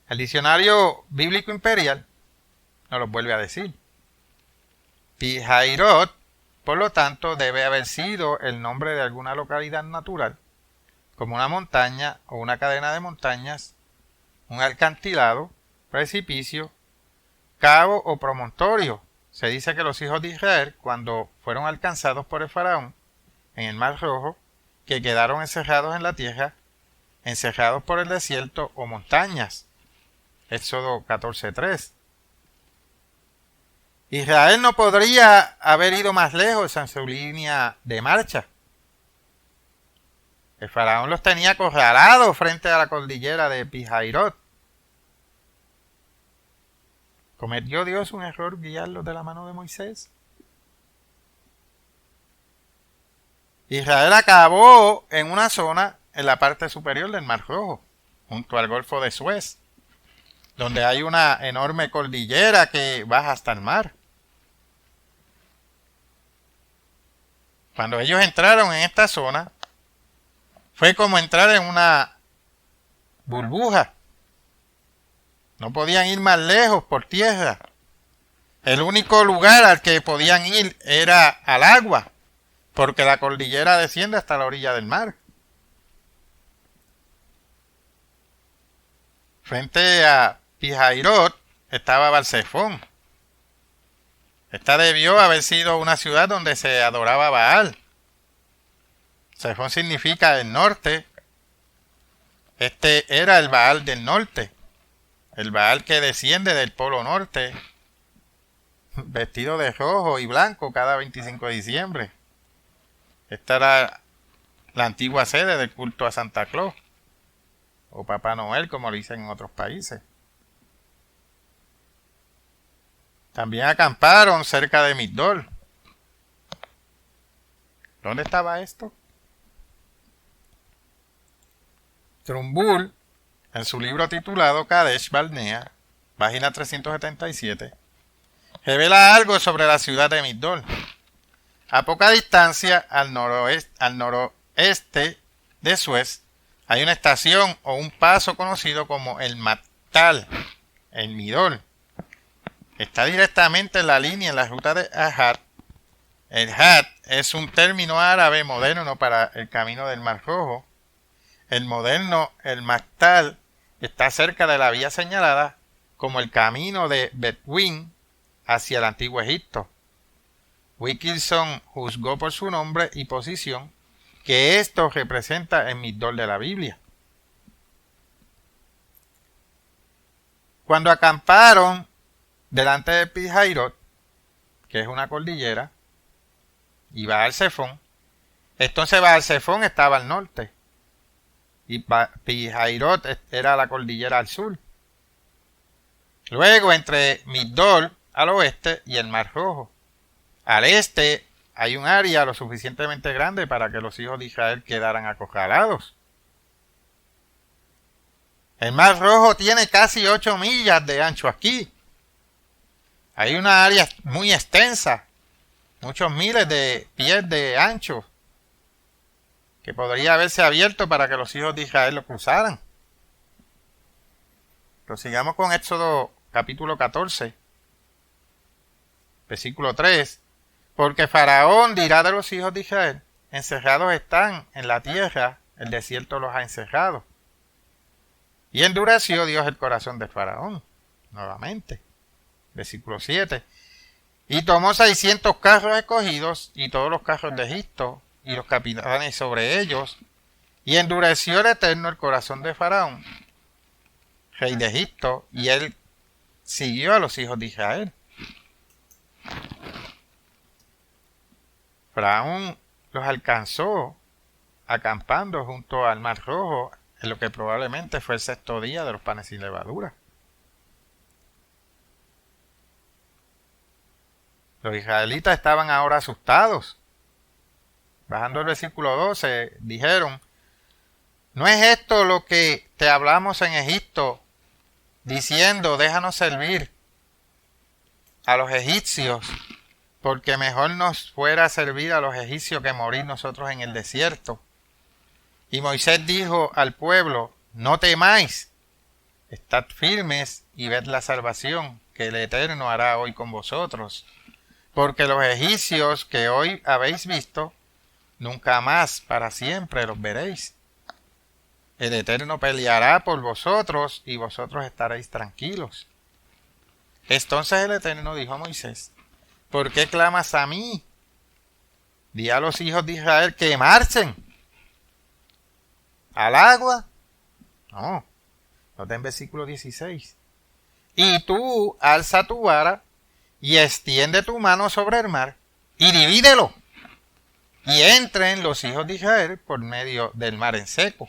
S1: El diccionario bíblico imperial nos los vuelve a decir. Pi-Hahirot, por lo tanto, debe haber sido el nombre de alguna localidad natural, como una montaña o una cadena de montañas, un acantilado, precipicio, cabo o promontorio. Se dice que los hijos de Israel, cuando fueron alcanzados por el faraón en el Mar Rojo, que quedaron encerrados en la tierra, encerrados por el desierto o montañas. Éxodo 14:3. Israel no podría haber ido más lejos en su línea de marcha. El faraón los tenía acorralados frente a la cordillera de Pi-Hahirot. ¿Cometió Dios un error guiarlos de la mano de Moisés? Israel acabó en una zona en la parte superior del Mar Rojo, junto al Golfo de Suez, donde hay una enorme cordillera que baja hasta el mar. Cuando ellos entraron en esta zona, fue como entrar en una burbuja. No podían ir más lejos por tierra. El único lugar al que podían ir era al agua, porque la cordillera desciende hasta la orilla del mar. Frente a Pi-Hahirot estaba Baal-Zephón. Esta debió haber sido una ciudad donde se adoraba a Baal. Zephón significa el norte. Este era el Baal del norte. El Baal que desciende del polo norte, vestido de rojo y blanco cada 25 de diciembre. Esta era la antigua sede del culto a Santa Claus, o Papá Noel, como lo dicen en otros países. También acamparon cerca de Migdol. ¿Dónde estaba esto? Trumbull, en su libro titulado Kadesh Barnea, página 377, revela algo sobre la ciudad de Migdol. A poca distancia al noroeste de Suez hay una estación o un paso conocido como el Mactal, el Migdol. Está directamente en la línea en la ruta de Ahad. El Had es un término árabe moderno para el camino del Mar Rojo. El Mactal, está cerca de la vía señalada como el camino de Betwin hacia el antiguo Egipto. Wilkinson juzgó por su nombre y posición que esto representa el Migdol de la Biblia. Cuando acamparon delante de Pi-Hahirot, que es una cordillera, y Baal-Zephón, entonces Baal-Zephón estaba al norte y Pi-Hahirot era la cordillera al sur. Luego entre Migdol al oeste y el Mar Rojo. Al este hay un área lo suficientemente grande para que los hijos de Israel quedaran acorralados. El Mar Rojo tiene casi 8 millas de ancho aquí. Hay una área muy extensa, muchos miles de pies de ancho, que podría haberse abierto para que los hijos de Israel lo cruzaran. Prosigamos con Éxodo capítulo 14, versículo 3. Porque Faraón dirá de los hijos de Israel, encerrados están en la tierra, el desierto los ha encerrado. Y endureció Dios el corazón de Faraón, nuevamente. Versículo 7. Y tomó 600 carros escogidos y todos los carros de Egipto y los capitanes sobre ellos, y endureció el Eterno el corazón de Faraón, rey de Egipto, y él siguió a los hijos de Israel. Faraón los alcanzó acampando junto al Mar Rojo en lo que probablemente fue el 6º día de los panes sin levadura. Los israelitas estaban ahora asustados. Bajando el versículo 12, dijeron: ¿no es esto lo que te hablamos en Egipto, diciendo, déjanos servir a los egipcios, porque mejor nos fuera servir a los egipcios que morir nosotros en el desierto? Y Moisés dijo al pueblo: no temáis, estad firmes y ved la salvación que el Eterno hará hoy con vosotros, porque los egipcios que hoy habéis visto, nunca más para siempre los veréis. El Eterno peleará por vosotros y vosotros estaréis tranquilos. Entonces el Eterno dijo a Moisés: ¿por qué clamas a mí? Di a los hijos de Israel que marchen al agua. No, nota en versículo 16. Y tú alza tu vara y extiende tu mano sobre el mar y divídelo, y entren los hijos de Israel por medio del mar en seco.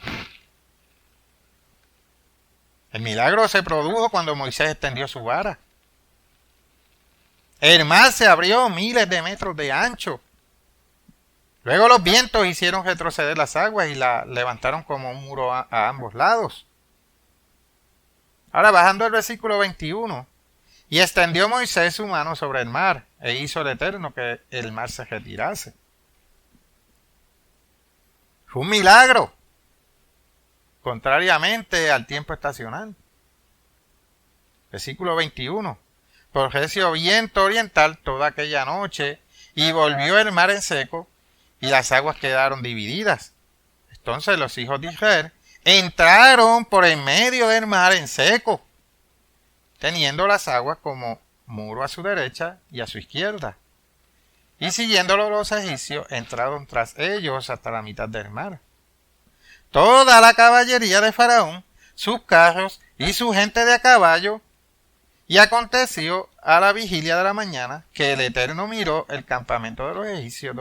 S1: El milagro se produjo cuando Moisés extendió su vara. El mar se abrió miles de metros de ancho. Luego los vientos hicieron retroceder las aguas y la levantaron como un muro a ambos lados. Ahora, bajando el versículo 21, y extendió Moisés su mano sobre el mar, e hizo el Eterno que el mar se retirase. Fue un milagro, contrariamente al tiempo estacional. Versículo 21. Por recio viento oriental toda aquella noche, y volvió el mar en seco, y las aguas quedaron divididas. Entonces los hijos de Israel entraron por en medio del mar en seco, teniendo las aguas como muro a su derecha y a su izquierda. Y siguiéndolo los egipcios, entraron tras ellos hasta la mitad del mar. Toda la caballería de Faraón, sus carros y su gente de a caballo. Y aconteció a la vigilia de la mañana que el Eterno miró el campamento de los egipcios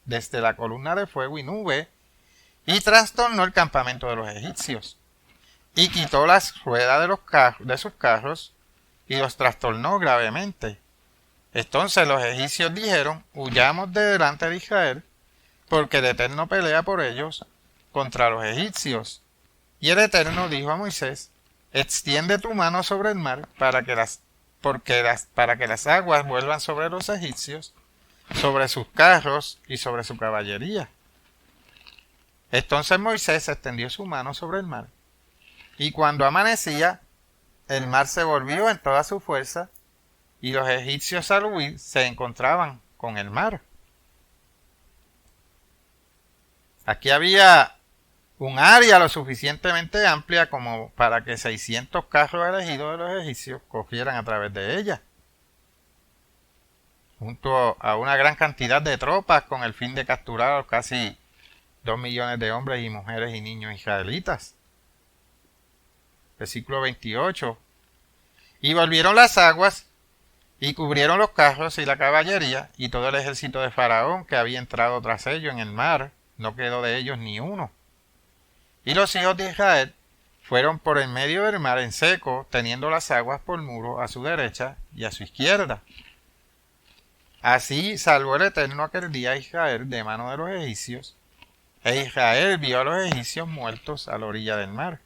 S1: desde la columna de fuego y nube, y trastornó el campamento de los egipcios, y quitó las ruedas de sus carros, y los trastornó gravemente. Entonces los egipcios dijeron: huyamos de delante de Israel, porque el Eterno pelea por ellos contra los egipcios. Y el Eterno dijo a Moisés: extiende tu mano sobre el mar para que las aguas vuelvan sobre los egipcios, sobre sus carros y sobre su caballería. Entonces Moisés extendió su mano sobre el mar, y cuando amanecía, el mar se volvió en toda su fuerza, y los egipcios al huir se encontraban con el mar. Aquí había un área lo suficientemente amplia como para que 600 carros elegidos de los egipcios corrieran a través de ella, junto a una gran cantidad de tropas con el fin de capturar a los casi 2 millones de hombres y mujeres y niños israelitas. Versículo 28. Y volvieron las aguas y cubrieron los carros y la caballería y todo el ejército de Faraón que había entrado tras ellos en el mar, no quedó de ellos ni uno. Y los hijos de Israel fueron por el medio del mar en seco, teniendo las aguas por muro a su derecha y a su izquierda. Así salvó el Eterno aquel día a Israel de mano de los egipcios, e Israel vio a los egipcios muertos a la orilla del mar.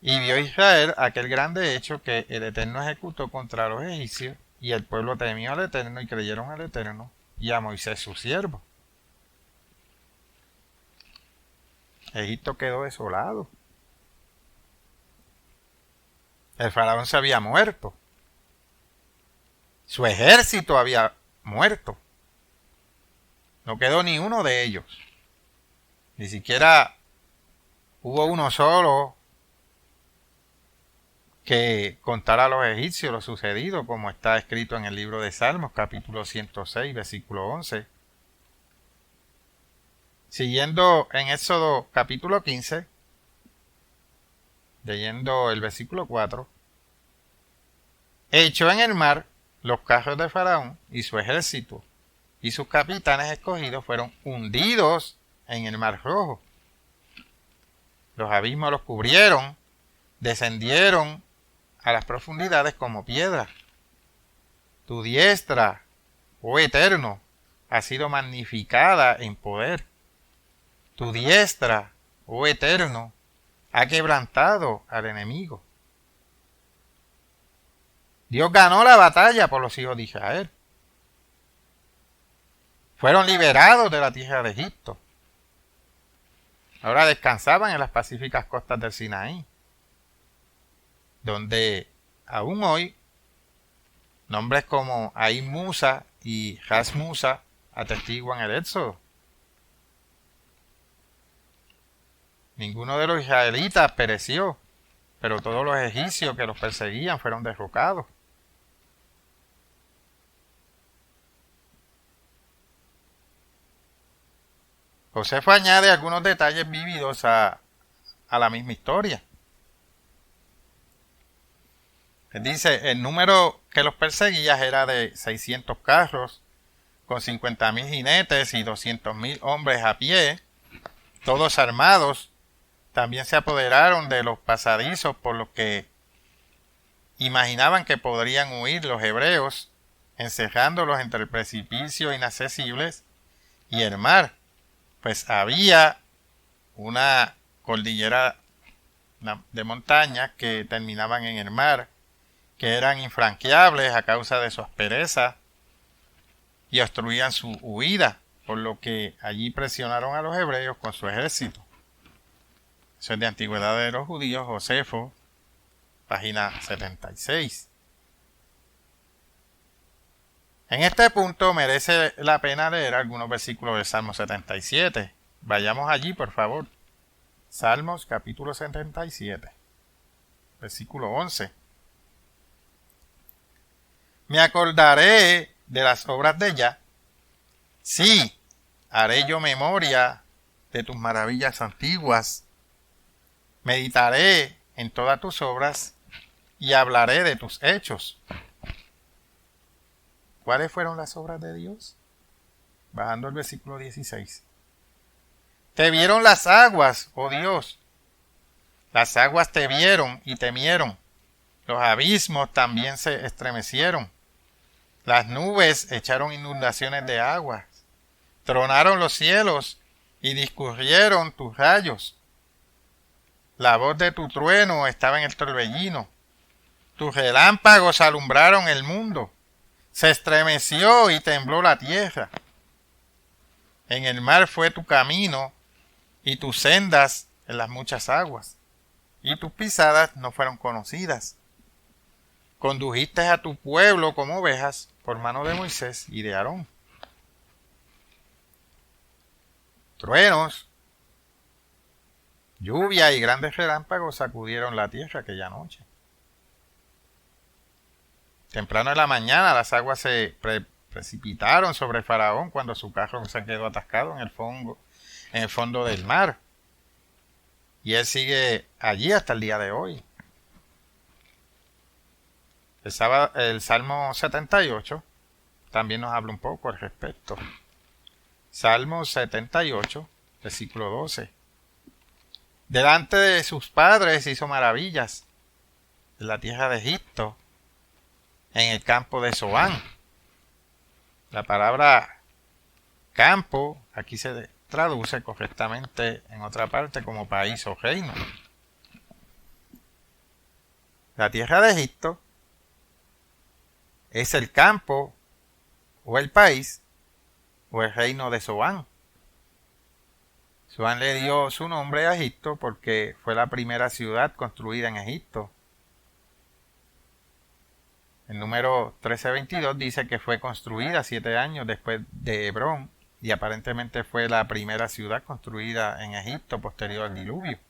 S1: Y vio Israel aquel grande hecho que el Eterno ejecutó contra los egipcios, y el pueblo temió al Eterno y creyeron al Eterno y a Moisés su siervo. Egipto quedó desolado. El faraón se había muerto. Su ejército había muerto. No quedó ni uno de ellos. Ni siquiera hubo uno solo que contara a los egipcios lo sucedido, como está escrito en el libro de Salmos, capítulo 106, versículo 11. Siguiendo en Éxodo capítulo 15, leyendo el versículo 4, echó en el mar los carros de Faraón y su ejército, y sus capitanes escogidos fueron hundidos en el mar Rojo. Los abismos los cubrieron, descendieron a las profundidades como piedras. Tu diestra, oh Eterno, ha sido magnificada en poder. Tu diestra, oh Eterno, ha quebrantado al enemigo. Dios ganó la batalla por los hijos de Israel. Fueron liberados de la tierra de Egipto. Ahora descansaban en las pacíficas costas del Sinaí, donde aún hoy nombres como Ain Musa y Ras Musa atestiguan el éxodo. Ninguno de los israelitas pereció, pero todos los egipcios que los perseguían fueron derrocados. Josefo añade algunos detalles vívidos a la misma historia. Él dice, el número que los perseguía era de 600 carros, con 50,000 jinetes y 200,000 hombres a pie, todos armados. También se apoderaron de los pasadizos por los que imaginaban que podrían huir los hebreos, encerrándolos entre el precipicio inaccesibles y el mar, pues había una cordillera de montañas que terminaban en el mar, que eran infranqueables a causa de su aspereza y obstruían su huida, por lo que allí presionaron a los hebreos con su ejército. Eso es de Antigüedad de los Judíos, Josefo, página 76. En este punto merece la pena leer algunos versículos del Salmo 77. Vayamos allí, por favor. Salmos capítulo 77, versículo 11. Me acordaré de las obras de Yah. Sí, haré yo memoria de tus maravillas antiguas. Meditaré en todas tus obras y hablaré de tus hechos. ¿Cuáles fueron las obras de Dios? Bajando el versículo 16. Te vieron las aguas, oh Dios. Las aguas te vieron y temieron. Los abismos también se estremecieron. Las nubes echaron inundaciones de aguas. Tronaron los cielos y discurrieron tus rayos. La voz de tu trueno estaba en el torbellino. Tus relámpagos alumbraron el mundo. Se estremeció y tembló la tierra. En el mar fue tu camino y tus sendas en las muchas aguas. Y tus pisadas no fueron conocidas. Condujiste a tu pueblo como ovejas por mano de Moisés y de Aarón. Truenos, lluvia y grandes relámpagos sacudieron la tierra aquella noche. Temprano en la mañana las aguas se precipitaron sobre Faraón cuando su carro se quedó atascado en el fondo del mar. Y él sigue allí hasta el día de hoy. El Salmo 78 también nos habla un poco al respecto. Salmo 78, versículo 12. Delante de sus padres hizo maravillas en la tierra de Egipto, en el campo de Zoán. La palabra campo aquí se traduce correctamente en otra parte como país o reino. La tierra de Egipto es el campo o el país o el reino de Zoán. Zoán le dio su nombre a Egipto porque fue la primera ciudad construida en Egipto. El número 1322 dice que fue construida 7 años después de Hebrón y aparentemente fue la primera ciudad construida en Egipto posterior al diluvio.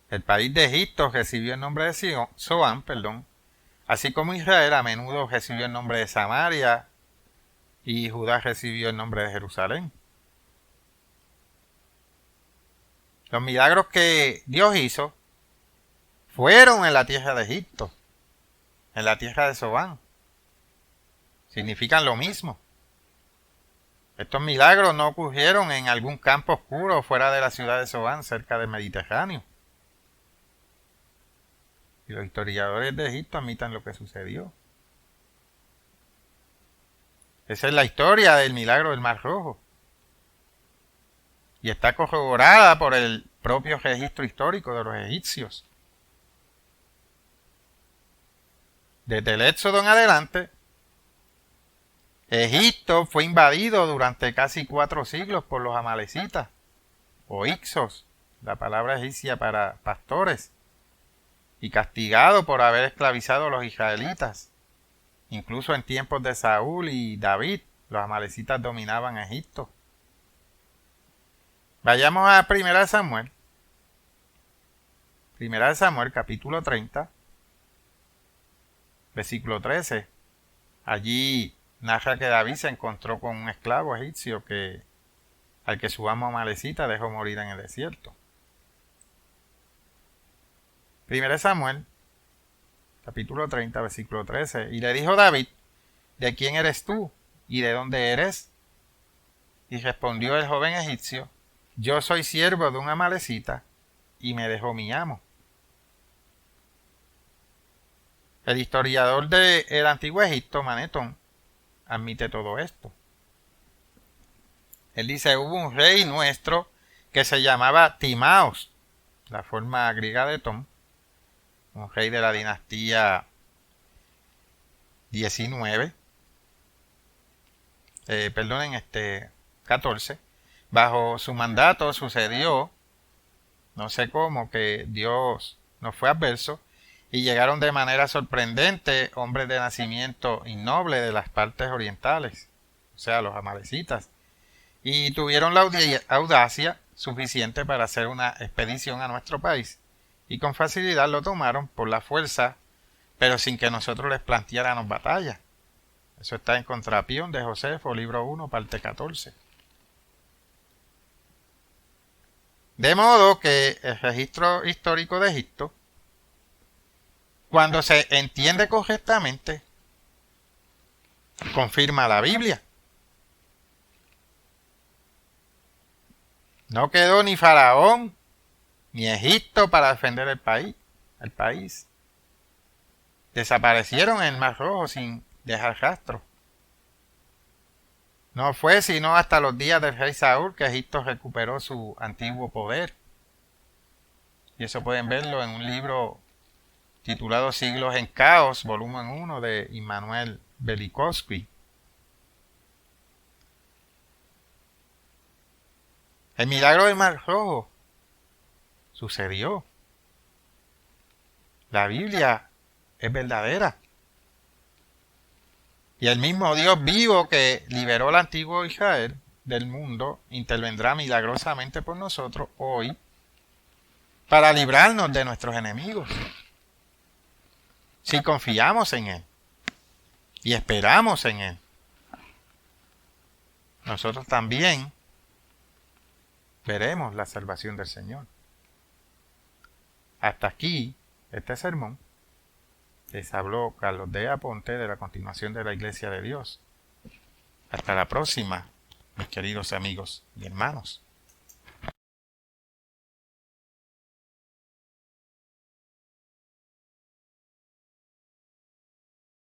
S1: El país de Egipto recibió el nombre de Zoán, así como Israel a menudo recibió el nombre de Samaria y Judá recibió el nombre de Jerusalén. Los milagros que Dios hizo fueron en la tierra de Egipto, en la tierra de Zoán. Significan lo mismo. Estos milagros no ocurrieron en algún campo oscuro fuera de la ciudad de Zoán, cerca del Mediterráneo. Y los historiadores de Egipto admitan lo que sucedió. Esa es la historia del milagro del Mar Rojo. Y está corroborada por el propio registro histórico de los egipcios. Desde el Éxodo en adelante, Egipto fue invadido durante casi 4 siglos por los amalecitas, o Ixos, la palabra egipcia para pastores, y castigado por haber esclavizado a los israelitas. Incluso en tiempos de Saúl y David, los amalecitas dominaban Egipto. Vayamos a 1 Samuel. 1 Samuel, capítulo 30, versículo 13. Allí narra que David se encontró con un esclavo egipcio al que su amo amalecita dejó morir en el desierto. 1 Samuel, capítulo 30, versículo 13. Y le dijo David: ¿de quién eres tú? ¿Y de dónde eres? Y respondió el joven egipcio: yo soy siervo de un amalecita, y me dejó mi amo. El historiador del antiguo Egipto, Manetón, admite todo esto. Él dice: hubo un rey nuestro que se llamaba Timaos, la forma griega de Tom, un rey de la dinastía 14. Bajo su mandato sucedió, no sé cómo, que Dios nos fue adverso y llegaron de manera sorprendente hombres de nacimiento innoble de las partes orientales, o sea, los amalecitas, y tuvieron la audacia suficiente para hacer una expedición a nuestro país, y con facilidad lo tomaron por la fuerza, pero sin que nosotros les planteáramos batalla. Eso está en Contrapión de Josefo, libro 1, parte 14. De modo que el registro histórico de Egipto, cuando se entiende correctamente, confirma la Biblia. No quedó ni Faraón ni Egipto para defender el país. Desaparecieron en el Mar Rojo sin dejar rastro. No fue sino hasta los días del rey Saúl que Egipto recuperó su antiguo poder. Y eso pueden verlo en un libro titulado Siglos en Caos, volumen 1 de Immanuel Velikovsky. El milagro del Mar Rojo sucedió. La Biblia es verdadera. Y el mismo Dios vivo que liberó al antiguo Israel del mundo intervendrá milagrosamente por nosotros hoy para librarnos de nuestros enemigos. Si confiamos en Él y esperamos en Él, nosotros también veremos la salvación del Señor. Hasta aquí este sermón. Les habló Carlos de Aponte de la Continuación de la Iglesia de Dios. Hasta la próxima, mis queridos amigos y hermanos.